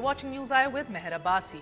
watching News Eye with Meher Abbasi.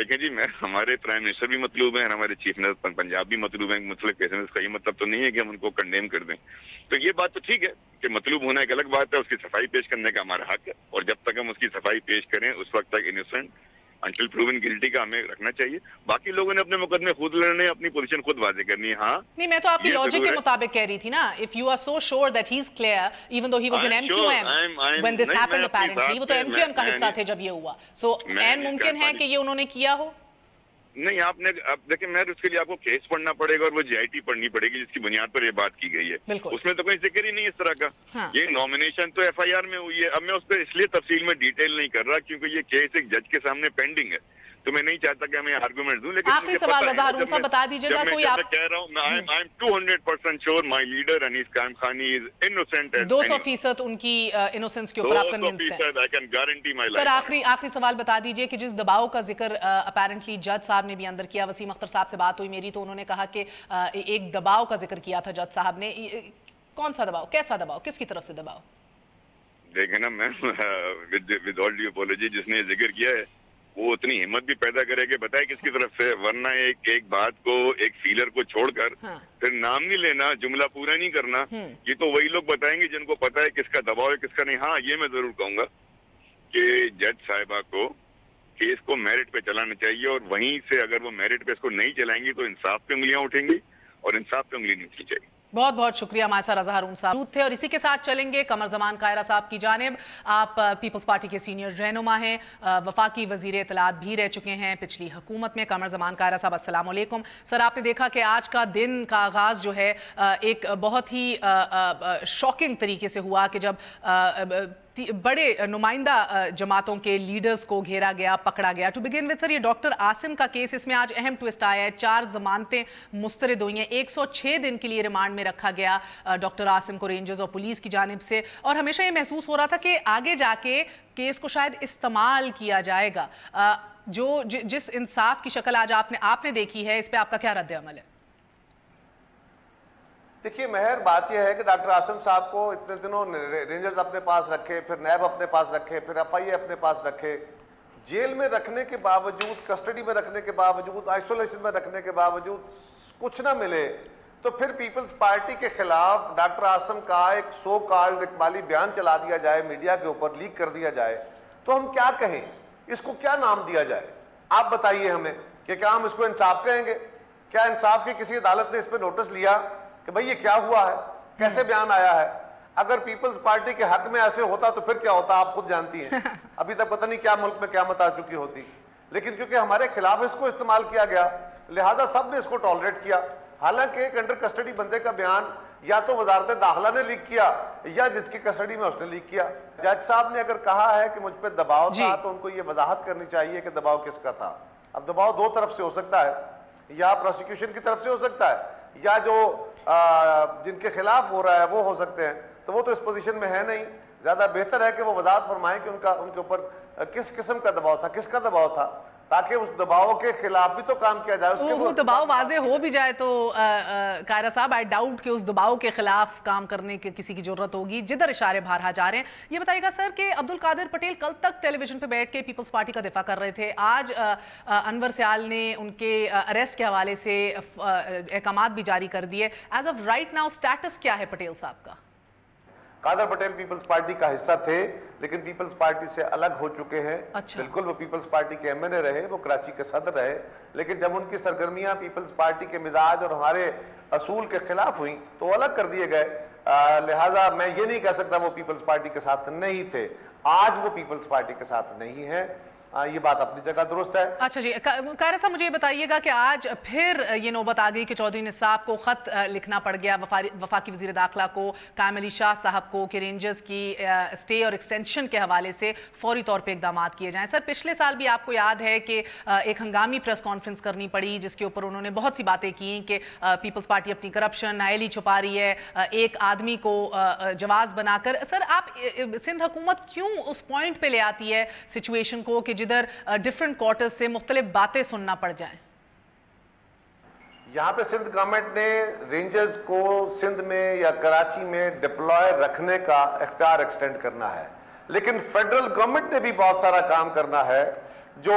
دیکھیں جی ہمارے prime minister بھی مطلوب ہیں، ہمارے چیف منسٹر پنجاب بھی مطلوب ہیں مطلب کیسے میں اس کا یہ مطلب تو نہیں ہے کہ ہم ان کو کنڈیم کر دیں. تو یہ بات تو ٹھیک ہے کہ مطلوب ہونا ایک الگ بات ہے، اس کی صفائی پیش کرنے کا ہمارا حق ہے، اور جب تک ہم اس کی صفائی پیش کریں اس وقت تک انوسنٹ انٹل پروون گلٹی کا ہمیں رکھنا چاہیے. باقی لوگوں نے اپنے مقدمے خود لڑنے، اپنی پوزیشن خود واضح کرنی ہے. ہاں نہیں، میں تو آپ کی لاجک کے مطابق کہہ رہی تھی نا، if you are so sure that he's clear even though he was in MQM when this happened apparently، وہ تو MQM کا حصہ تھے جب یہ ہوا، so این ممکن ہے کہ یہ انہوں نے کیا ہو. نہیں آپ نے اب دیکھیں میں اس کے لیے آپ کو کیس پڑھنا پڑے گا اور وہ GIT پڑھنی پڑے گی جس کی بنیاد پر یہ بات کی گئی ہے. اس میں تو کوئی ذکر ہی نہیں اس طرح کا. یہ نامینیشن تو FIR میں ہوئی ہے. اب میں اس پہ اس لیے تفصیل میں ڈیٹیل نہیں کر رہا کیونکہ یہ کیس ایک جج کے سامنے پینڈنگ ہے، تو میں نہیں چاہتا کہ ہمیں آرگومنٹ دوں. لیکن آخری سوال رضا ہارون صاحب بتا دیجیے گا، کوئی آپ کہہ رہا ہوں I am 200% sure my leader Anis Kaim Khani is innocent. 200% ان کی انوسنس کے اوپر آپ کنونسڈ ہیں؟ 200% I can guarantee my life. سر آخری سوال بتا دیجیے کہ جس دباؤ کا ذکر اپیرنٹلی جج صاحب نے بھی اندر کیا، وسیم اختر صاحب سے بات ہوئی میری تو انہوں نے کہا کہ ایک دباؤ کا ذکر کیا تھا جج صاحب نے. کون سا دباؤ، کیسا دباؤ، کس کی طرف سے دباؤ؟ دیکھیں نا میم with all due apology جس نے ذکر کیا ہے وہ اتنی ہمت بھی پیدا کرے کہ بتائے کس کی طرف سے، ورنہ ایک بات کو ایک فیلر کو چھوڑ کر پھر نام نہیں لینا، جملہ پورا نہیں کرنا. یہ تو وہی لوگ بتائیں گے جن کو پتا ہے کس کا دباؤ ہے کس کا نہیں. ہاں یہ میں ضرور کہوں گا کہ جج صاحبہ کو کیس کو میرٹ پہ چلانا چاہیے، اور وہیں سے اگر وہ میرٹ پہ اس کو نہیں چلائیں گی تو انصاف پہ انگلیاں اٹھیں گی اور انصاف پہ انگلی نہیں اٹھنی چاہیے. بہت بہت شکریہ ہمارے ساتھ رضا ہارون صاحب تھے. اور اسی کے ساتھ چلیں گے قمر زمان قاہرہ صاحب کی جانب. آپ پیپلز پارٹی کے سینئر رہنما ہیں، وفاقی وزیر اطلاعات بھی رہ چکے ہیں پچھلی حکومت میں. قمر زمان قاہرہ صاحب السلام علیکم. سر آپ نے دیکھا کہ آج کا دن کا آغاز جو ہے ایک بہت ہی شاکنگ طریقے سے ہوا کہ جب بڑے نمائندہ جماعتوں کے لیڈرز کو گھیرا گیا، پکڑا گیا. ٹو بگن وتھ سر، یہ ڈاکٹر عاصم کا کیس، اس میں آج اہم ٹوسٹ آیا ہے. 4 ضمانتیں مسترد ہوئی ہیں، 106 دن کے لیے ریمانڈ میں رکھا گیا ڈاکٹر عاصم کو رینجرز اور پولیس کی جانب سے. اور ہمیشہ یہ محسوس ہو رہا تھا کہ آگے جا کے کیس کو شاید استعمال کیا جائے گا. جس انصاف کی شکل آج آپ نے دیکھی ہے، اس پہ آپ کا کیا رد عمل ہے؟ دیکھیے مہر، بات یہ ہے کہ ڈاکٹر عاصم صاحب کو اتنے دنوں رینجرز اپنے پاس رکھے، پھر نیب اپنے پاس رکھے، پھر FIA اپنے پاس رکھے، جیل میں رکھنے کے باوجود، کسٹڈی میں رکھنے کے باوجود، آئسولیشن میں رکھنے کے باوجود کچھ نہ ملے، تو پھر پیپلز پارٹی کے خلاف ڈاکٹر عاصم کا ایک سو کالڈ اقبالی بیان چلا دیا جائے، میڈیا کے اوپر لیک کر دیا جائے، تو ہم کیا کہیں؟ اس کو کیا نام دیا جائے؟ آپ بتائیے ہمیں کہ کیا ہم اس کو انصاف کہیں گے؟ کیا انصاف کی کسی عدالت نے اس پہ نوٹس لیا کہ بھئی یہ کیا ہوا ہے، کیسے بیان آیا ہے؟ اگر پیپلز پارٹی کے حق میں ایسے ہوتا تو پھر کیا ہوتا آپ خود جانتی ہیں. ابھی تک پتہ نہیں کیا ملک میں قیامت آ چکی ہوتی. لیکن کیونکہ ہمارے خلاف اس کو استعمال کیا گیا لہٰذا سب نے اس کو ٹالریٹ کیا. حالانکہ ایک انڈر کسٹڈی بندے کا بیان یا تو وزارت داخلہ نے لیک کیا یا جس کی کسٹڈی میں اس نے لیک کیا. جج صاحب نے اگر کہا ہے کہ مجھ پہ دباؤ تھا تو ان کو یہ وضاحت کرنی چاہیے کہ دباؤ کس کا تھا. اب دباؤ 2 طرف سے ہو سکتا ہے، یا پروسیکیوشن کی طرف سے ہو سکتا ہے یا جو جن کے خلاف ہو رہا ہے وہ ہو سکتے ہیں. تو وہ تو اس پوزیشن میں ہے نہیں. زیادہ بہتر ہے کہ وہ وضاحت فرمائیں کہ ان کے اوپر کس قسم کا دباؤ تھا، کس کا دباؤ تھا، تاکہ اس دباؤ کے خلاف بھی تو کام کیا جائے. وہ دباؤ واضح ہو بھی جائے تو قاہرہ صاحب آئی ڈاؤٹ کہ اس دباؤ کے خلاف کام کرنے کی کسی کی ضرورت ہوگی. جدھر اشارے بہرحال جا رہے ہیں. یہ بتائیے گا سر کہ عبدالقادر پٹیل کل تک ٹیلی ویژن پہ بیٹھ کے پیپلز پارٹی کا دفاع کر رہے تھے. آج انور سیال نے ان کے اریسٹ کے حوالے سے احکامات بھی جاری کر دیے. As of right now status کیا ہے پٹیل صاحب کا؟ قادر پٹیل پیپلز پارٹی کا حصہ تھے لیکن پیپلز پارٹی سے الگ ہو چکے ہیں. بالکل وہ پیپلز پارٹی کے MNA رہے، وہ کراچی کے صدر رہے، لیکن جب ان کی سرگرمیاں پیپلز پارٹی کے مزاج اور ہمارے اصول کے خلاف ہوئیں تو وہ الگ کر دیے گئے. لہٰذا میں یہ نہیں کہہ سکتا وہ پیپلز پارٹی کے ساتھ نہیں تھے. آج وہ پیپلز پارٹی کے ساتھ نہیں ہیں. یہ بات اپنی جگہ درست ہے. اچھا جی قاہرہ صاحب مجھے یہ بتائیے گا کہ آج پھر یہ نوبت آ گئی کہ چودھری نصاب کو خط لکھنا پڑ گیا وفاقی وزیر داخلہ کو، قائم علی شاہ صاحب کو، کہ رینجرز کی اسٹے اور ایکسٹینشن کے حوالے سے فوری طور پہ اقدامات کیے جائیں. سر پچھلے سال بھی آپ کو یاد ہے کہ ایک ہنگامی پریس کانفرنس کرنی پڑی جس کے اوپر انہوں نے بہت سی باتیں کی کہ پیپلز پارٹی اپنی کرپشن نائلی چھپا رہی ہے، ایک آدمی کو جواز بنا کر. سر آپ سندھ حکومت کیوں اس پوائنٹ پہ لے آتی ہے سچویشن کو کہ جدھر ڈیفرنٹ کوارٹرز سے مختلف باتیں سننا پڑ جائیں؟ یہاں پہ سندھ گورنمنٹ نے رینجرز کو سندھ میں یا کراچی میں ڈپلوائے رکھنے کا اختیار ایکسٹینڈ کرنا ہے، لیکن فیڈرل گورنمنٹ نے بھی بہت سارا کام کرنا ہے جو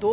2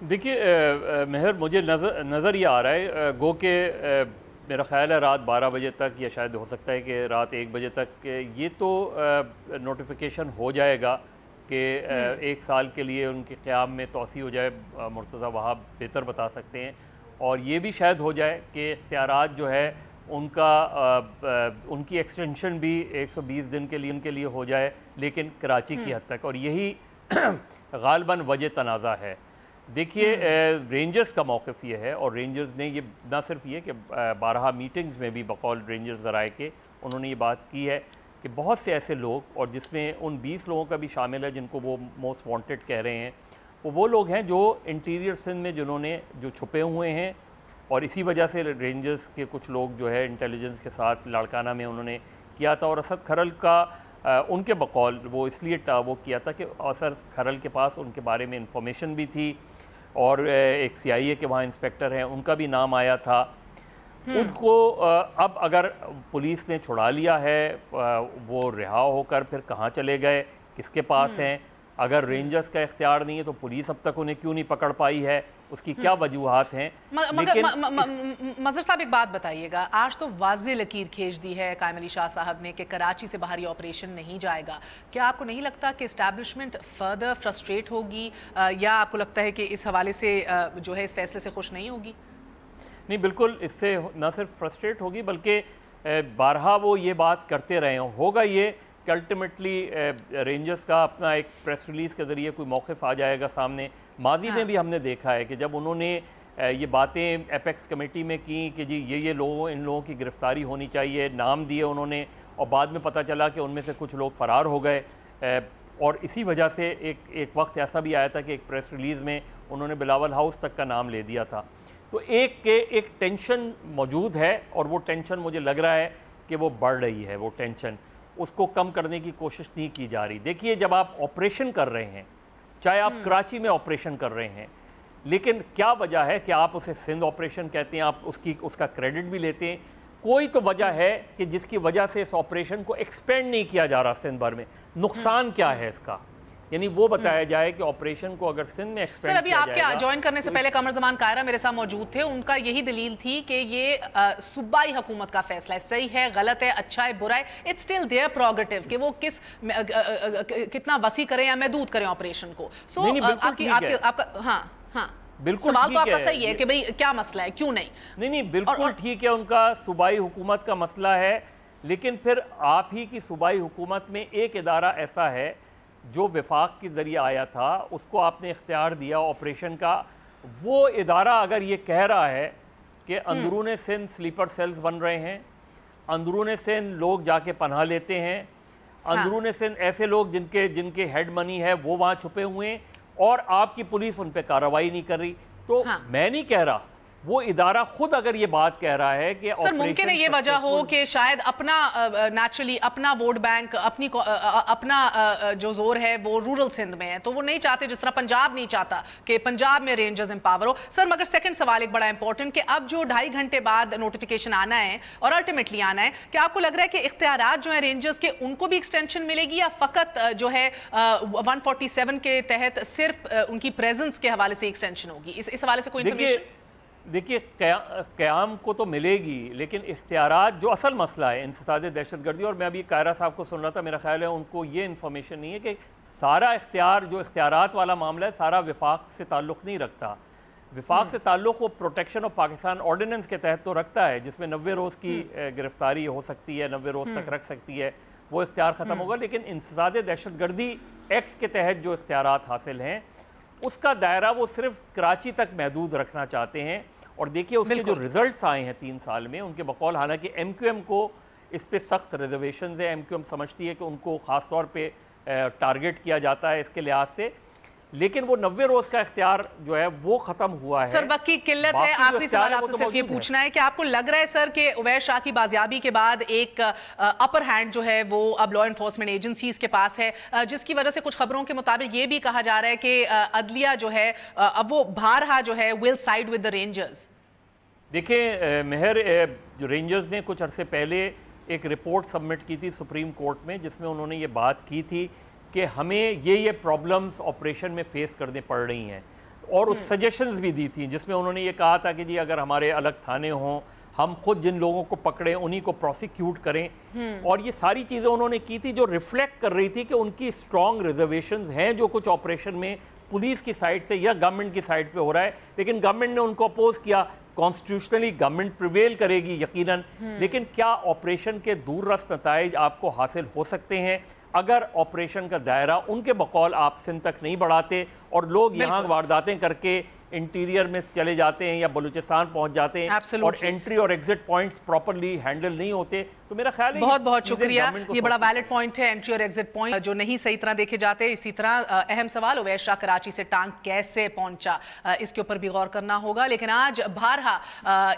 دیکھیے مہر، مجھے نظر یہ آ رہا ہے گو کہ میرا خیال ہے رات 12 بجے تک یا شاید ہو سکتا ہے کہ رات 1 بجے تک یہ تو نوٹیفیکیشن ہو جائے گا کہ 1 سال کے لیے ان کے قیام میں توسیع ہو جائے. مرتضیٰ وہاب بہتر بتا سکتے ہیں. اور یہ بھی شاید ہو جائے کہ اختیارات جو ہے ان کی ایکسٹینشن بھی 120 دن کے لیے ان کے لیے ہو جائے، لیکن کراچی کی حد تک. اور یہی غالباً وجہ تنازع ہے. دیکھیے رینجرز کا موقف یہ ہے، اور رینجرز نے یہ نہ صرف یہ کہ بارہا میٹنگز میں بھی بقول رینجرز ذرائع کے انہوں نے یہ بات کی ہے کہ بہت سے ایسے لوگ، اور جس میں ان 20 لوگوں کا بھی شامل ہے جن کو وہ موسٹ وانٹڈ کہہ رہے ہیں، وہ لوگ ہیں جو انٹیریئر سندھ میں جنہوں نے جو چھپے ہوئے ہیں. اور اسی وجہ سے رینجرز کے کچھ لوگ جو ہے انٹیلیجنس کے ساتھ لاڑکانہ میں انہوں نے کیا تھا. اور اسد کھرل کا ان کے بقول وہ اس لیے وہ کیا تھا کہ اسد کھرل کے پاس ان کے بارے میں انفارمیشن بھی تھی، اور ایک CIA کے وہاں انسپیکٹر ہیں ان کا بھی نام آیا تھا. ان کو اب اگر پولیس نے چھڑا لیا ہے، وہ رہا ہو کر پھر کہاں چلے گئے، کس کے پاس ہیں؟ اگر رینجرز کا اختیار نہیں ہے تو پولیس اب تک انہیں کیوں نہیں پکڑ پائی ہے؟ اس کی کیا وجوہات ہیں؟ مظہر صاحب ایک بات بتائیے گا، آج تو واضح لکیر کھینچ دی ہے قائم علی شاہ صاحب نے کہ کراچی سے باہر یہ آپریشن نہیں جائے گا. کیا آپ کو نہیں لگتا کہ اسٹیبلشمنٹ فردر فرسٹریٹ ہوگی، یا آپ کو لگتا ہے کہ اس حوالے سے جو ہے اس فیصلے سے خوش نہیں ہوگی؟ نہیں، بالکل اس سے نہ صرف فرسٹریٹ ہوگی بلکہ بارہا وہ یہ بات کرتے رہے ہوں. ہوگا یہ کہ الٹیمیٹلی رینجرز کا اپنا ایک پریس ریلیز کے ذریعے کوئی موقف آ جائے گا سامنے. ماضی میں بھی ہم نے دیکھا ہے کہ جب انہوں نے یہ باتیں ایپیکس کمیٹی میں کی کہ جی یہ ان لوگوں کی گرفتاری ہونی چاہیے، نام دیے انہوں نے، اور بعد میں پتہ چلا کہ ان میں سے کچھ لوگ فرار ہو گئے. اور اسی وجہ سے ایک وقت ایسا بھی آیا تھا کہ ایک پریس ریلیز میں انہوں نے بلاول ہاؤس تک کا نام لے دیا تھا. تو ایک ٹینشن موجود ہے، اور وہ ٹینشن مجھے لگ رہا ہے کہ وہ بڑھ رہی ہے. وہ ٹینشن اس کو کم کرنے کی کوشش نہیں کی جا رہی. دیکھیے جب آپ آپریشن کر رہے ہیں، چاہے آپ کراچی میں آپریشن کر رہے ہیں، لیکن کیا وجہ ہے کہ آپ اسے سندھ آپریشن کہتے ہیں، آپ اس کا کریڈٹ بھی لیتے ہیں. کوئی تو وجہ ہے کہ جس کی وجہ سے اس آپریشن کو ایکسپینڈ نہیں کیا جا رہا سندھ بھر میں. نقصان کیا ہے اس کا؟ یعنی وہ بتایا جائے کہ آپریشن کو اگر سندھ میں ایکسپینڈ سر ابھی آپ کے جوائن کرنے سے پہلے قمر زمان قاہرہ میرے ساتھ موجود تھے. ان کا یہی دلیل تھی کہ یہ صوبائی حکومت کا فیصلہ ہے، صحیح ہے، غلط ہے، اچھا ہے، برا ہے، اٹس اسٹل دیئر پروگیٹو کہ وہ کتنا وسیع کریں یا محدود کریں آپریشن کو. سو آپ کا ہاں بالکل سوال تو آپ کا صحیح ہے کہ بھئی کیا مسئلہ ہے، کیوں نہیں بالکل ٹھیک ہے، ان کا صوبائی حکومت کا مسئلہ ہے. لیکن پھر آپ ہی کی صوبائی حکومت میں ایک ادارہ ایسا ہے جو وفاق کے ذریعے آیا تھا، اس کو آپ نے اختیار دیا آپریشن کا. وہ ادارہ اگر یہ کہہ رہا ہے کہ اندرون سندھ سلیپر سیلز بن رہے ہیں، اندرون سندھ لوگ جا کے پناہ لیتے ہیں، اندرون سندھ ایسے لوگ جن کے ہیڈ منی ہے وہ وہاں چھپے ہوئے ہیں، اور آپ کی پولیس ان پہ کارروائی نہیں کر رہی، تو میں نہیں کہہ رہا، وہ ادارہ خود اگر یہ بات کہہ رہا ہے کہ سر ممکن ہے یہ وجہ ہو کہ شاید اپنا نیچرلی اپنا ووٹ بینک اپنا جو زور ہے وہ رورل سندھ میں ہے، تو وہ نہیں چاہتے جس طرح پنجاب نہیں چاہتا کہ پنجاب میں رینجرز امپاور ہو. سر مگر سیکنڈ سوال ایک بڑا امپورٹنٹ کہ اب جو 2.5 گھنٹے بعد نوٹیفیکیشن آنا ہے اور الٹیمیٹلی آنا ہے، کیا آپ کو لگ رہا ہے کہ اختیارات جو ہیں رینجرز کے ان کو بھی ایکسٹینشن ملے گی، یا فقط جو ہے 147 کے تحت صرف ان کی پریزنس کے حوالے سے ایکسٹینشن ہوگی؟ اس حوالے سے کوئی انفارمیشن؟ دیکھیے قیام کو تو ملے گی، لیکن اختیارات جو اصل مسئلہ ہے انسداد دہشت گردی، اور میں ابھی قاہرہ صاحب کو سن رہا تھا، میرا خیال ہے ان کو یہ انفارمیشن نہیں ہے کہ سارا اختیار جو اختیارات والا معاملہ ہے سارا وفاق سے تعلق نہیں رکھتا. وفاق سے تعلق وہ پروٹیکشن آف پاکستان آرڈیننس کے تحت تو رکھتا ہے، جس میں 90 روز کی گرفتاری ہو سکتی ہے، 90 روز تک رکھ سکتی ہے، وہ اختیار ختم ہوگا. لیکن انسداد دہشت گردی ایکٹ کے تحت جو اختیارات حاصل ہیں اس کا دائرہ وہ صرف کراچی تک محدود رکھنا چاہتے ہیں. اور دیکھیے اس کے جو ریزلٹس آئے ہیں 3 سال میں ان کے بقول، حالانکہ ایم کیو ایم کو اس پہ سخت ریزرویشنز ہیں، ایم کیو ایم سمجھتی ہے کہ ان کو خاص طور پہ ٹارگٹ کیا جاتا ہے اس کے لحاظ سے، لیکن وہ 90 روز کا اختیار جو ہے وہ ختم ہوا ہے. سر وقت کی قلت ہے، آخری سوال آپ سے صرف یہ پوچھنا ہے کہ آپ کو لگ رہا ہے سر کہ عویس شاہ کی بازیابی کے بعد ایک اپر ہینڈ جو ہے وہ اب لا انفورسمنٹ ایجنسیز کے پاس ہے، جس کی وجہ سے کچھ خبروں کے مطابق یہ بھی کہا جا رہا ہے کہ عدلیہ جو ہے اب وہ بھارہا جو ہے ول سائڈ ود دا رینجرز؟ دیکھیں مہر، جو رینجرز نے کچھ عرصے پہلے ایک رپورٹ سبمٹ کی تھی سپریم کورٹ میں، جس میں انہوں نے یہ بات کی تھی کہ ہمیں یہ پرابلمز آپریشن میں فیس کرنے پڑ رہی ہیں. اور اس سجیشنز بھی دی تھیں جس میں انہوں نے یہ کہا تھا کہ جی اگر ہمارے الگ تھانے ہوں، ہم خود جن لوگوں کو پکڑیں انہی کو پروسیکیوٹ کریں، اور یہ ساری چیزیں انہوں نے کی تھی جو ریفلیکٹ کر رہی تھی کہ ان کی اسٹرانگ ریزرویشنز ہیں جو کچھ آپریشن میں پولیس کی سائڈ سے یا گورنمنٹ کی سائڈ پہ ہو رہا ہے، لیکن گورنمنٹ نے ان کو اپوز کیا۔ کانسٹیٹیوشنلی گورنمنٹ پریویل کرے گی یقیناً، لیکن کیا آپریشن کے دور رس نتائج آپ کو حاصل ہو سکتے ہیں اگر آپریشن کا دائرہ ان کے بقول آپ سندھ تک نہیں بڑھاتے اور لوگ یہاں وارداتیں کر کے انٹیریئر میں چلے جاتے ہیں یا بلوچستان پہنچ جاتے ہیں اور انٹری اور ایگزٹ پوائنٹس پراپرلی ہینڈل نہیں ہوتے؟ تو میرا خیال ہے بہت بہت شکریہ، یہ بڑا ویلڈ پوائنٹ ہے، انٹری اور ایگزٹ پوائنٹ جو نہیں صحیح طرح دیکھے جاتے۔ اسی طرح اہم سوال اویس شاہ کراچی سے ٹانک کیسے پہنچا، اس کے اوپر بھی غور کرنا ہوگا، لیکن آج بارہا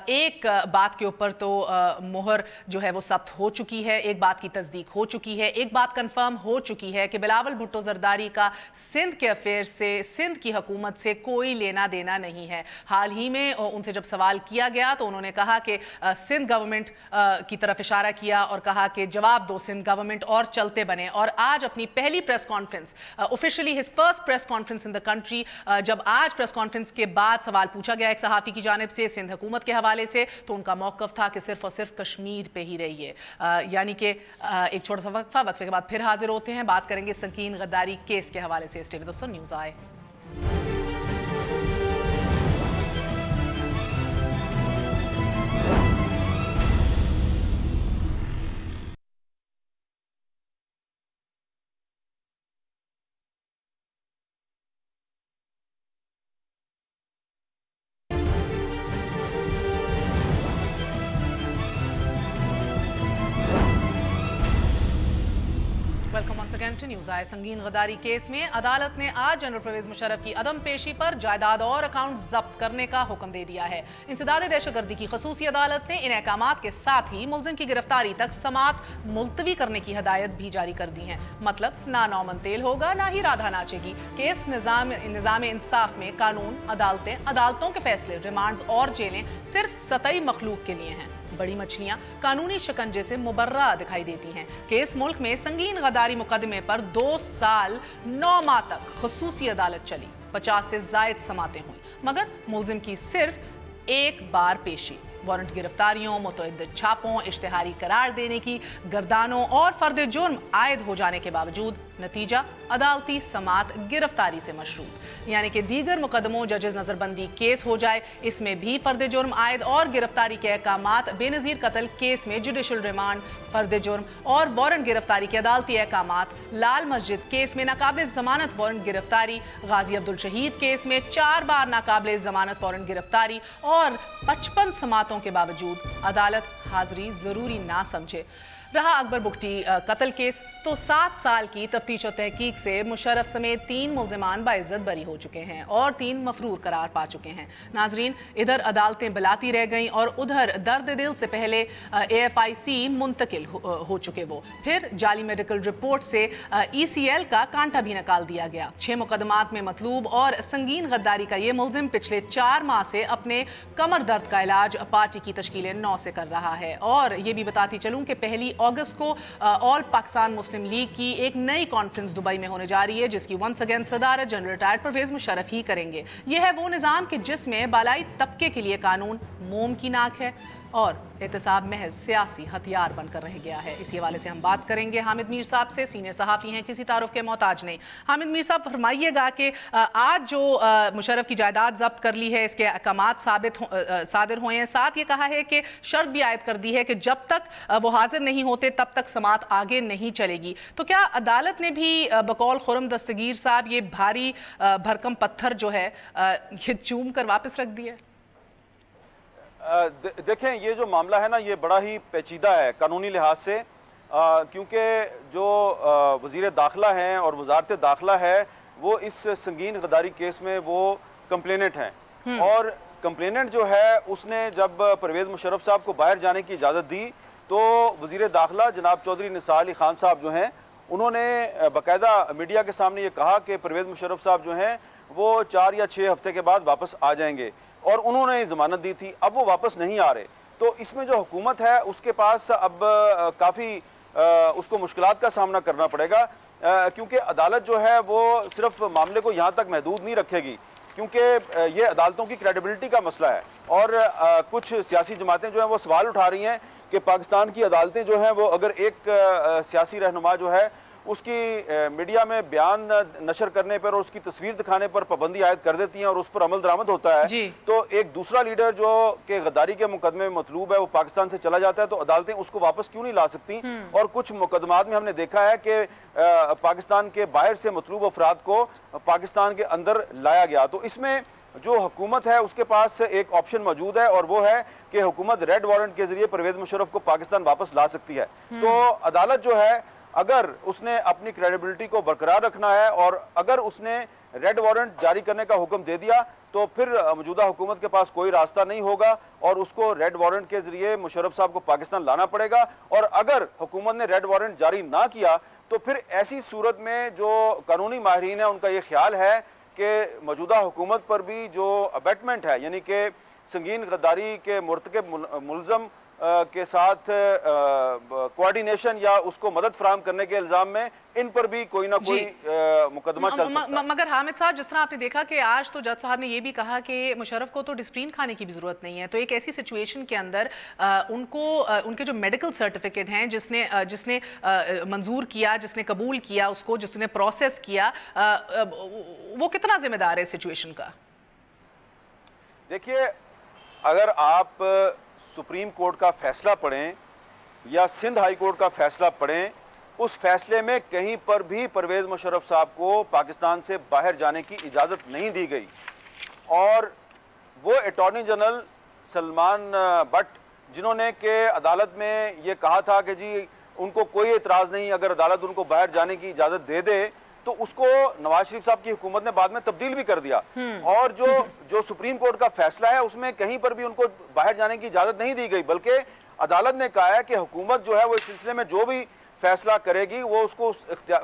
ایک بات کے اوپر تو مہر جو ہے وہ ثبت ہو چکی ہے، ایک بات کی تصدیق ہو چکی ہے، ایک بات کنفرم ہو چکی ہے کہ بلاول بھٹو زرداری کا سندھ کے افیئر سے، سندھ کی حکومت سے کوئی لینا دینا نہیں ہے۔ حال ہی میں ان سے جب سوال کیا گیا تو انہوں نے کہا کہ سندھ گورنمنٹ کی طرف اشارہ کیا اور کہا کہ جواب دو سندھ گورنمنٹ اور چلتے بنے، اور آج اپنی پہلی press conference, officially his first press conference in the country, جب آج پریس کانفرنس کے بعد سوال پوچھا گیا ایک صحافی کی جانب سے سندھ حکومت کے حوالے سے، تو ان کا موقف تھا کہ صرف اور صرف کشمیر پہ ہی رہیے، یعنی کہ ایک چھوٹا سا وقفے کے بعد پھر حاضر ہوتے ہیں، بات کریں گے سنگین غداری کیس کے حوالے سے۔ اسٹے ود اس، نیوز آئے۔ نیوز آئے۔ سنگین غداری کیس میں عدالت نے آج جنرل پرویز مشرف کی عدم پیشی پر جائیداد اور اکاؤنٹ ضبط کرنے کا حکم دے دیا ہے۔ انسداد دہشت گردی کی خصوصی عدالت نے ان احکامات کے ساتھ ہی ملزم کی گرفتاری تک سماعت ملتوی کرنے کی ہدایت بھی جاری کر دی ہیں، مطلب نہ نومن تیل ہوگا نہ ہی رادھا ناچے گی۔ کیس نظام انصاف میں قانون، عدالتوں کے فیصلے، ریمانڈز اور جیلیں صرف سطحی مخلوق کے لیے ہیں۔ بڑی مچھلیاں قانونی شکنجے سے مبرہ دکھائی دیتی ہیں۔ کیس ملک میں سنگین غداری مقدمے پر 2 سال 9 ماہ تک خصوصی عدالت چلی، 50 سے زائد سماعتیں ہوئیں، مگر ملزم کی صرف ایک بار پیشی۔ وارنٹ گرفتاریوں، متعدد چھاپوں، اشتہاری قرار دینے کی گردانوں اور فرد جرم عائد ہو جانے کے باوجود نتیجہ عدالتی سماعت گرفتاری سے مشروط، یعنی کہ دیگر مقدموں ججز نظر بندی کیس ہو جائے، اس میں بھی فرد جرم عائد اور گرفتاری کے احکامات، بے نظیر قتل کیس میں جوڈیشل ریمانڈ، فرد جرم اور وارنٹ گرفتاری کے عدالتی احکامات، لال مسجد کیس میں ناقابل ضمانت وارنٹ گرفتاری، غازی عبدالشہید کیس میں 4 بار ناقابل ضمانت وارنٹ گرفتاری اور 55 سماعتوں کے باوجود عدالت حاضری ضروری نہ سمجھے۔ رہا اکبر بگٹی قتل کیس تو 7 سال کی تفتیش و تحقیق سے مشرف سمیت 3 ملزمان باعزت بری ہو چکے ہیں اور 3 مفرور قرار پا چکے ہیں۔ ناظرین، ادھر عدالتیں بلاتی رہ گئیں اور ادھر درد دل سے پہلے AFIC منتقل ہو چکے، وہ پھر جعلی میڈیکل رپورٹ سے ECL کا کانٹا بھی نکال دیا گیا۔ 6 مقدمات میں مطلوب اور سنگین غداری کا یہ ملزم پچھلے 4 ماہ سے اپنے کمر درد کا علاج پارٹی کی تشکیل 9 سے کر رہا ہے۔ اور یہ بھی بتاتی چلوں کہ 1 اگست کو آل پاکستان مسلم لیگ کی ایک نئی کانفرنس دبئی میں ہونے جا رہی ہے، جس کی ونس اگین صدارت جنرل ریٹائرڈ پرویز مشرف ہی کریں گے۔ یہ ہے وہ نظام کہ جس میں بالائی طبقے کے لیے قانون موم کی ناک ہے اور احتساب محض سیاسی ہتھیار بن کر رہ گیا ہے۔ اسی حوالے سے ہم بات کریں گے حامد میر صاحب سے، سینئر صحافی ہیں، کسی تعارف کے محتاج نہیں۔ حامد میر صاحب، فرمائیے گا کہ آج جو مشرف کی جائیداد ضبط کر لی ہے، اس کے احکامات صادر ہوئے ہیں، ساتھ یہ کہا ہے کہ شرط بھی عائد کر دی ہے کہ جب تک وہ حاضر نہیں ہوتے تب تک سماعت آگے نہیں چلے گی، تو کیا عدالت نے بھی بقول خرم دستگیر صاحب یہ بھاری بھرکم پتھر جو ہے یہ چوم کر واپس رکھ دیا ہے؟ دیکھیں، یہ جو معاملہ ہے نا، یہ بڑا ہی پیچیدہ ہے قانونی لحاظ سے، کیونکہ جو وزیر داخلہ ہیں اور وزارت داخلہ ہے وہ اس سنگین غداری کیس میں وہ کمپلیننٹ ہیں، اور کمپلیننٹ جو ہے اس نے جب پرویز مشرف صاحب کو باہر جانے کی اجازت دی تو وزیر داخلہ جناب چودھری نثار علی خان صاحب جو ہیں انہوں نے باقاعدہ میڈیا کے سامنے یہ کہا کہ پرویز مشرف صاحب جو ہیں وہ 4 یا 6 ہفتے کے بعد واپس آ جائیں گے، اور انہوں نے ضمانت دی تھی، اب وہ واپس نہیں آ رہے۔ تو اس میں جو حکومت ہے اس کے پاس اب کافی اس کو مشکلات کا سامنا کرنا پڑے گا، کیونکہ عدالت جو ہے وہ صرف معاملے کو یہاں تک محدود نہیں رکھے گی، کیونکہ یہ عدالتوں کی کریڈیبلٹی کا مسئلہ ہے، اور کچھ سیاسی جماعتیں جو ہیں وہ سوال اٹھا رہی ہیں کہ پاکستان کی عدالتیں جو ہیں وہ اگر ایک سیاسی رہنما جو ہے اس کی میڈیا میں بیان نشر کرنے پر اور اس کی تصویر دکھانے پر پابندی عائد کر دیتی ہیں اور اس پر عمل درآمد ہوتا ہے، تو ایک دوسرا لیڈر جو کہ غداری کے مقدمے میں مطلوب ہے وہ پاکستان سے چلا جاتا ہے، تو عدالتیں اس کو واپس کیوں نہیں لا سکتی؟ اور کچھ مقدمات میں ہم نے دیکھا ہے کہ پاکستان کے باہر سے مطلوب افراد کو پاکستان کے اندر لایا گیا، تو اس میں جو حکومت ہے اس کے پاس ایک آپشن موجود ہے، اور وہ ہے کہ حکومت ریڈ وارنٹ کے ذریعے پرویز مشرف کو پاکستان واپس لا سکتی ہے۔ تو عدالت جو ہے اگر اس نے اپنی کریڈیبلٹی کو برقرار رکھنا ہے اور اگر اس نے ریڈ وارنٹ جاری کرنے کا حکم دے دیا تو پھر موجودہ حکومت کے پاس کوئی راستہ نہیں ہوگا اور اس کو ریڈ وارنٹ کے ذریعے مشرف صاحب کو پاکستان لانا پڑے گا، اور اگر حکومت نے ریڈ وارنٹ جاری نہ کیا تو پھر ایسی صورت میں جو قانونی ماہرین ہیں ان کا یہ خیال ہے کہ موجودہ حکومت پر بھی جو ابیٹمنٹ ہے، یعنی کہ سنگین غداری کے مرتکب ملزم کے ساتھ کوارڈینیشن یا اس کو مدد فراہم کرنے کے الزام میں ان پر بھی کوئی نہ کوئی مقدمہ چل سکتا ہے۔ مگر حامد صاحب، جس طرح آپ نے دیکھا کہ آج تو جج صاحب نے یہ بھی کہا کہ مشرف کو تو ڈسپلین کھانے کی بھی ضرورت نہیں ہے، تو ایک ایسی سچویشن کے اندر ان کو ان کے جو میڈیکل سرٹیفکیٹ ہیں جس نے منظور کیا، جس نے قبول کیا اس کو، جس نے پروسیس کیا، وہ کتنا ذمہ دار ہے سچویشن کا؟ دیکھیے، اگر آپ سپریم کورٹ کا فیصلہ پڑھیں یا سندھ ہائی کورٹ کا فیصلہ پڑھیں، اس فیصلے میں کہیں پر بھی پرویز مشرف صاحب کو پاکستان سے باہر جانے کی اجازت نہیں دی گئی، اور وہ اٹارنی جنرل سلمان بٹ جنہوں نے کہ عدالت میں یہ کہا تھا کہ جی ان کو کوئی اعتراض نہیں اگر عدالت ان کو باہر جانے کی اجازت دے دے، تو اس کو نواز شریف صاحب کی حکومت نے بعد میں تبدیل بھی کر دیا، اور جو سپریم کورٹ کا فیصلہ ہے اس میں کہیں پر بھی ان کو باہر جانے کی اجازت نہیں دی گئی، بلکہ عدالت نے کہا ہے کہ حکومت جو ہے وہ اس سلسلے میں جو بھی فیصلہ کرے گی وہ اس کو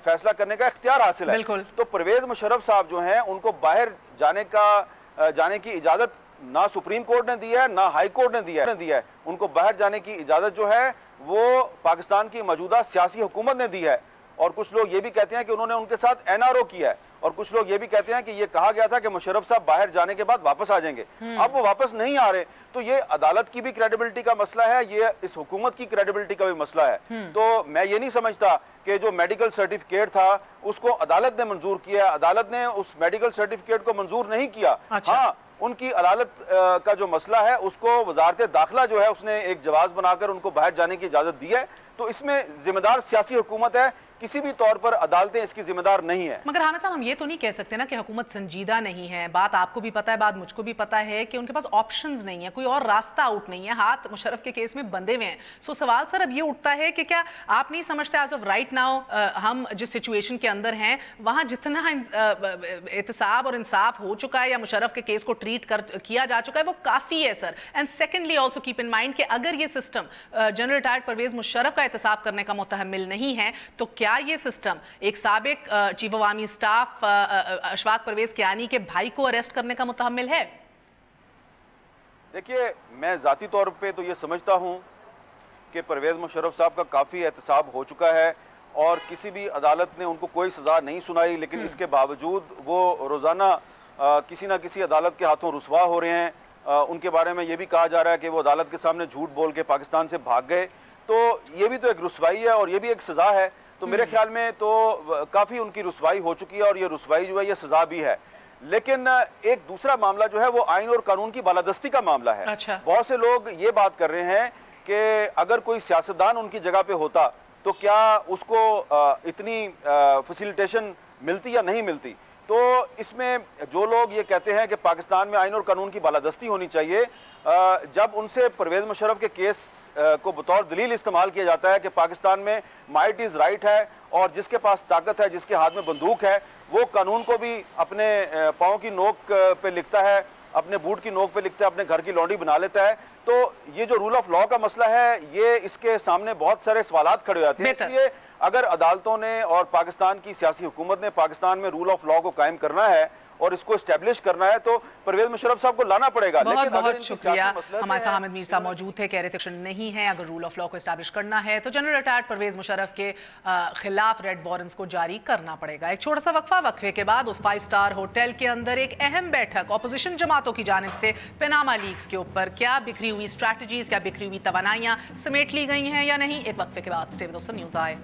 فیصلہ کرنے کا اختیار حاصل ہے۔ تو پرویز مشرف صاحب جو ہیں ان کو باہر جانے کی اجازت نہ سپریم کورٹ نے دی ہے نہ ہائی کورٹ نے دی ہے، ان کو باہر جانے کی اجازت جو ہے وہ پاکستان کی موجودہ سیاسی حکومت نے دی ہے، اور کچھ لوگ یہ بھی کہتے ہیں کہ انہوں نے ان کے ساتھ NRO کیا ہے، اور کچھ لوگ یہ بھی کہتے ہیں کہ یہ کہا گیا تھا کہ مشرف صاحب باہر جانے کے بعد واپس آ جائیں گے، اب وہ واپس نہیں آ رہے، تو یہ عدالت کی بھی کریڈیبلٹی کا مسئلہ ہے، یہ اس حکومت کی کریڈیبلٹی کا بھی مسئلہ ہے۔ تو میں یہ نہیں سمجھتا کہ جو میڈیکل سرٹیفکیٹ تھا اس کو عدالت نے منظور کیا، عدالت نے اس میڈیکل سرٹیفکیٹ کو منظور نہیں کیا۔ ہاں، ان کی عدالت کا جو مسئلہ ہے اس کو وزارت داخلہ جو ہے اس نے ایک جواز بنا کر ان کو باہر جانے کی اجازت دی ہے، تو اس میں ذمہ دار سیاسی حکومت ہے، کسی بھی طور پر عدالتیں اس کی ذمہ دار نہیں ہیں۔ مگر حامد صاحب، ہم یہ تو نہیں کہہ سکتے نا کہ حکومت سنجیدہ نہیں ہے، بات آپ کو بھی پتا ہے، بات مجھ کو بھی پتا ہے کہ ان کے پاس آپشنز نہیں ہیں، کوئی اور راستہ آؤٹ نہیں ہے، ہاتھ مشرف کے کیس میں بندھے ہوئے ہیں۔ سو سوال سر اب یہ اٹھتا ہے کہ کیا آپ نہیں سمجھتے ایز آف رائٹ ناؤ ہم جس سچویشن کے اندر ہیں وہاں جتنا احتساب اور انصاف ہو چکا ہے یا مشرف کے کیس کو ٹریٹ کیا جا چکا ہے وہ کافی ہے sir? And secondly also keep in mind کہ اگر یہ system general retired Pervez Musharraf کا احتساب کرنے کا متحمل نہیں ہے تو کیا یہ سسٹم ایک سابق چیف عوامی سٹاف اشفاق پرویز کیانی کے بھائی کو اریسٹ کرنے کا متحمل ہے؟ دیکھیے، میں ذاتی طور پہ تو یہ سمجھتا ہوں کہ پرویز مشرف صاحب کا کافی احتساب ہو چکا ہے اور کسی بھی عدالت نے ان کو کوئی سزا نہیں سنائی، لیکن اس کے باوجود وہ روزانہ کسی نہ کسی عدالت کے ہاتھوں رسوا ہو رہے ہیں۔ ان کے بارے میں یہ بھی کہا جا رہا ہے کہ وہ عدالت کے سامنے جھوٹ بول کے پاکستان سے بھاگ گئے، تو یہ بھی تو ایک رسوائی ہے اور یہ بھی ایک سزا ہے، تو میرے خیال میں تو کافی ان کی رسوائی ہو چکی ہے اور یہ رسوائی جو ہے یہ سزا بھی ہے۔ لیکن ایک دوسرا معاملہ جو ہے وہ آئین اور قانون کی بالادستی کا معاملہ ہے۔ بہت سے لوگ یہ بات کر رہے ہیں کہ اگر کوئی سیاستدان ان کی جگہ پہ ہوتا تو کیا اس کو اتنی فیسیلیٹیشن ملتی یا نہیں ملتی، تو اس میں جو لوگ یہ کہتے ہیں کہ پاکستان میں آئین اور قانون کی بالادستی ہونی چاہیے، جب ان سے پرویز مشرف کے کیس کو بطور دلیل استعمال کیا جاتا ہے کہ پاکستان میں مائٹ از رائٹ ہے اور جس کے پاس طاقت ہے، جس کے ہاتھ میں بندوق ہے، وہ قانون کو بھی اپنے پاؤں کی نوک پہ لکھتا ہے، اپنے بوٹ کی نوک پہ لکھتا ہے، اپنے گھر کی لونڈی بنا لیتا ہے، تو یہ جو رول آف لاء کا مسئلہ ہے یہ اس کے سامنے بہت سارے سوالات کھڑے ہوتے ہیں۔ اس لیے اگر عدالتوں نے اور پاکستان کی سیاسی حکومت نے پاکستان میں رول آف لاء کو قائم کرنا ہے اور اس کو اسٹیبلش کرنا ہے تو پرویز مشرف صاحب کو لانا پڑے گا. بہت بہت شکریہ. ہمارے ساتھ حامد میر صاحب موجود تھے, کہہ رہے تھے نہیں ہے, اگر رول آف لا کو اسٹیبلش کرنا ہے تو جنرل ریٹائرڈ پرویز مشرف کے خلاف ریڈ وارنٹس کو جاری کرنا پڑے گا. ایک چھوٹا سا وقفے کے بعد اس 5 اسٹار ہوٹل کے اندر ایک اہم بیٹھک اپوزیشن جماعتوں کی جانب سے پاناما لیکس کے اوپر. کیا بکھری ہوئی اسٹریٹجیز, کیا بکھری ہوئی توانائیاں سمیٹ لی گئی ہیں یا نہیں؟ ایک وقفے کے بعد اسٹے ود اس نیوز آئے.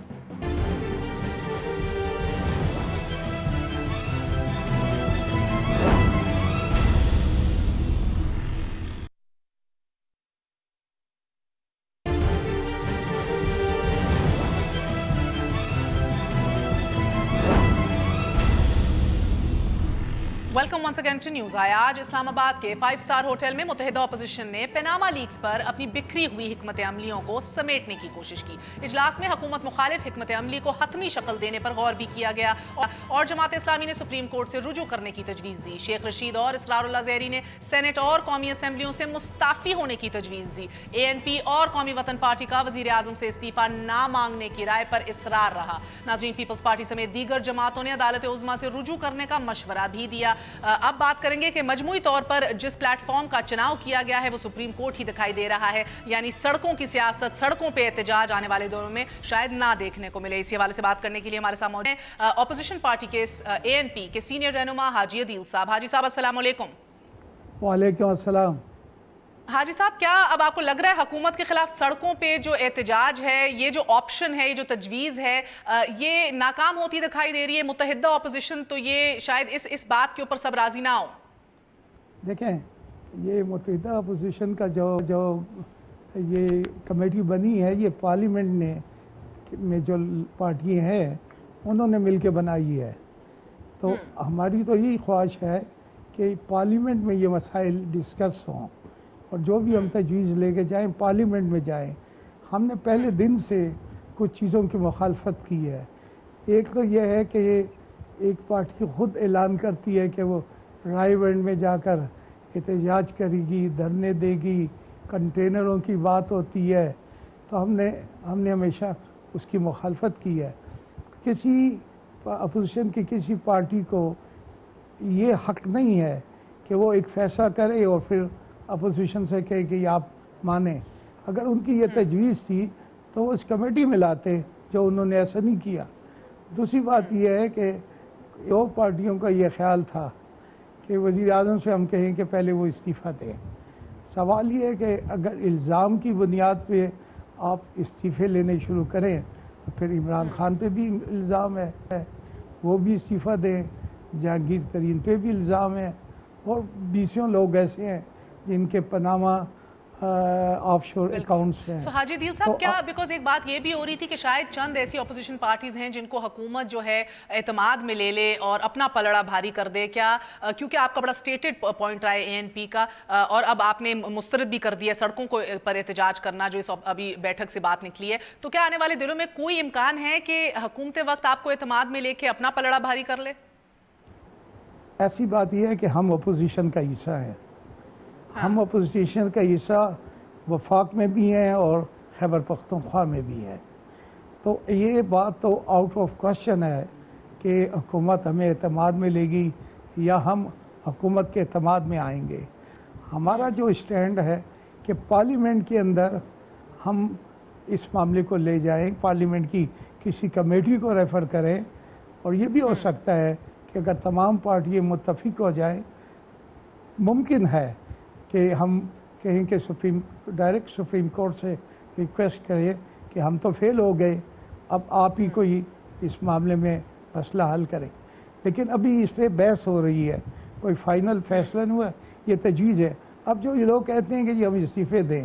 Welcome once again to news آئے. آج اسلام آباد کے 5 اسٹار ہوٹل میں متحدہ اپوزیشن نے پاناما لیکس پر اپنی بکھری ہوئی حکمت عملیوں کو سمیٹنے کی کوشش کی. اجلاس میں حکومت مخالف حکمت عملی کو حتمی شکل دینے پر غور بھی کیا گیا اور جماعت اسلامی نے سپریم کورٹ سے رجوع کرنے کی تجویز دی. شیخ رشید اور اسرار اللہ زہری نے سینٹ اور قومی اسمبلیوں سے مستعفی ہونے کی تجویز دی. ANP اور قومی وطن پارٹی کا وزیر اعظم سے استعفیٰ نہ مانگنے کی رائے پر اصرار رہا. ناظرین, پیپلز پارٹی سمیت دیگر جماعتوں نے عدالت عظمیٰ سے رجوع کرنے کا مشورہ بھی دیا. اب بات کریں گے کہ مجموعی طور پر جس پلیٹ فارم کا چناؤ کیا گیا ہے وہ سپریم کورٹ ہی دکھائی دے رہا ہے, یعنی سڑکوں کی سیاست, سڑکوں پہ احتجاج آنے والے دوروں میں شاید نہ دیکھنے کو ملے. اسی حوالے سے بات کرنے کے لیے ہمارے ساتھ موجود ہیں اپوزیشن پارٹی کے ANP کے سینئر رہنما حاجی عدیل صاحب. حاجی صاحب السلام علیکم. وعلیکم السلام. حاجی صاحب, کیا اب آپ کو لگ رہا ہے حکومت کے خلاف سڑکوں پہ جو احتجاج ہے, یہ جو آپشن ہے, یہ جو تجویز ہے, یہ ناکام ہوتی دکھائی دے رہی ہے؟ متحدہ اپوزیشن تو یہ شاید اس بات کے اوپر سب راضی نہ ہو. دیکھیں, یہ متحدہ اپوزیشن کا جو یہ کمیٹی بنی ہے, یہ پارلیمنٹ میں جو پارٹیاں ہیں انہوں نے مل کے بنائی ہے. تو ہماری تو یہی خواہش ہے کہ پارلیمنٹ میں یہ مسائل ڈسکس ہوں اور جو بھی ہم تجویز لے کے جائیں پارلیمنٹ میں جائیں. ہم نے پہلے دن سے کچھ چیزوں کی مخالفت کی ہے. ایک تو یہ ہے کہ ایک پارٹی خود اعلان کرتی ہے کہ وہ رائے ونڈ میں جا کر احتجاج کرے گی, دھرنے دے گی, کنٹینروں کی بات ہوتی ہے. تو ہم نے ہمیشہ اس کی مخالفت کی ہے. کسی اپوزیشن کی کسی پارٹی کو یہ حق نہیں ہے کہ وہ ایک فیصلہ کرے اور پھر اپوزیشن سے کہے کہ آپ مانیں. اگر ان کی یہ تجویز تھی تو وہ اس کمیٹی میں لاتے, جو انہوں نے ایسا نہیں کیا. دوسری بات یہ ہے کہ دو پارٹیوں کا یہ خیال تھا کہ وزیر اعظم سے ہم کہیں کہ پہلے وہ استعفیٰ دیں. سوال یہ ہے کہ اگر الزام کی بنیاد پہ آپ استعفے لینے شروع کریں تو پھر عمران خان پہ بھی الزام ہے, وہ بھی استعفیٰ دیں. جہانگیر ترین پہ بھی الزام ہے اور 20 لوگ ایسے ہیں جن کے پاناما آف شور اکاؤنٹس ہیں. حاجی عدیل صاحب, کیا بیکاز ایک بات یہ بھی ہو رہی تھی کہ شاید چند ایسی اپوزیشن پارٹیز ہیں جن کو حکومت جو ہے اعتماد میں لے لے اور اپنا پلڑا بھاری کر دے, کیا کیونکہ آپ کا بڑا سٹیٹڈ پوائنٹ رہا ہے ANP کا, اور اب آپ نے مسترد بھی کر دیا سڑکوں کو پر احتجاج کرنا جو اس ابھی بیٹھک سے بات نکلی ہے, تو کیا آنے والے دنوں میں کوئی امکان ہے کہ حکومت وقت آپ کو اعتماد میں لے کے اپنا پلڑا بھاری کر لے؟ ایسی بات یہ ہے کہ ہم اپوزیشن کا حصہ ہیں. ہم اپوزیشن کا حصہ وفاق میں بھی ہیں اور خیبر پختونخوا میں بھی ہیں. تو یہ بات تو آؤٹ آف کوشچن ہے کہ حکومت ہمیں اعتماد میں لے گی یا ہم حکومت کے اعتماد میں آئیں گے. ہمارا جو اسٹینڈ ہے کہ پارلیمنٹ کے اندر ہم اس معاملے کو لے جائیں, پارلیمنٹ کی کسی کمیٹی کو ریفر کریں, اور یہ بھی ہو سکتا ہے کہ اگر تمام پارٹیاں متفق ہو جائیں, ممکن ہے کہ ہم کہیں کہ ڈائریکٹ سپریم کورٹ سے ریکویسٹ کریں کہ ہم تو فیل ہو گئے, اب آپ ہی کوئی اس معاملے میں مسئلہ حل کریں. لیکن ابھی اس پہ بحث ہو رہی ہے, کوئی فائنل فیصلہ نہیں ہوا, یہ تجویز ہے. اب جو یہ لوگ کہتے ہیں کہ جی ہم استعفے دیں,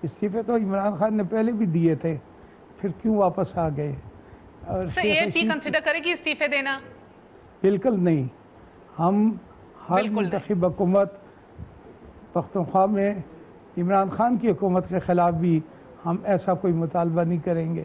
استعفے تو عمران خان نے پہلے بھی دیے تھے, پھر کیوں واپس آ گئے؟ ANP کنسیڈر کرے گی استعفے دینا؟ بالکل نہیں. ہم ہر منتخب حکومت پختونخوا میں عمران خان کی حکومت کے خلاف بھی ہم ایسا کوئی مطالبہ نہیں کریں گے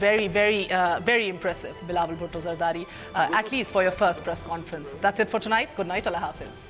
very impressive, Bilawal Bhutto Zardari, at least for your first press conference. That's it for tonight. Good night. Allah Hafiz.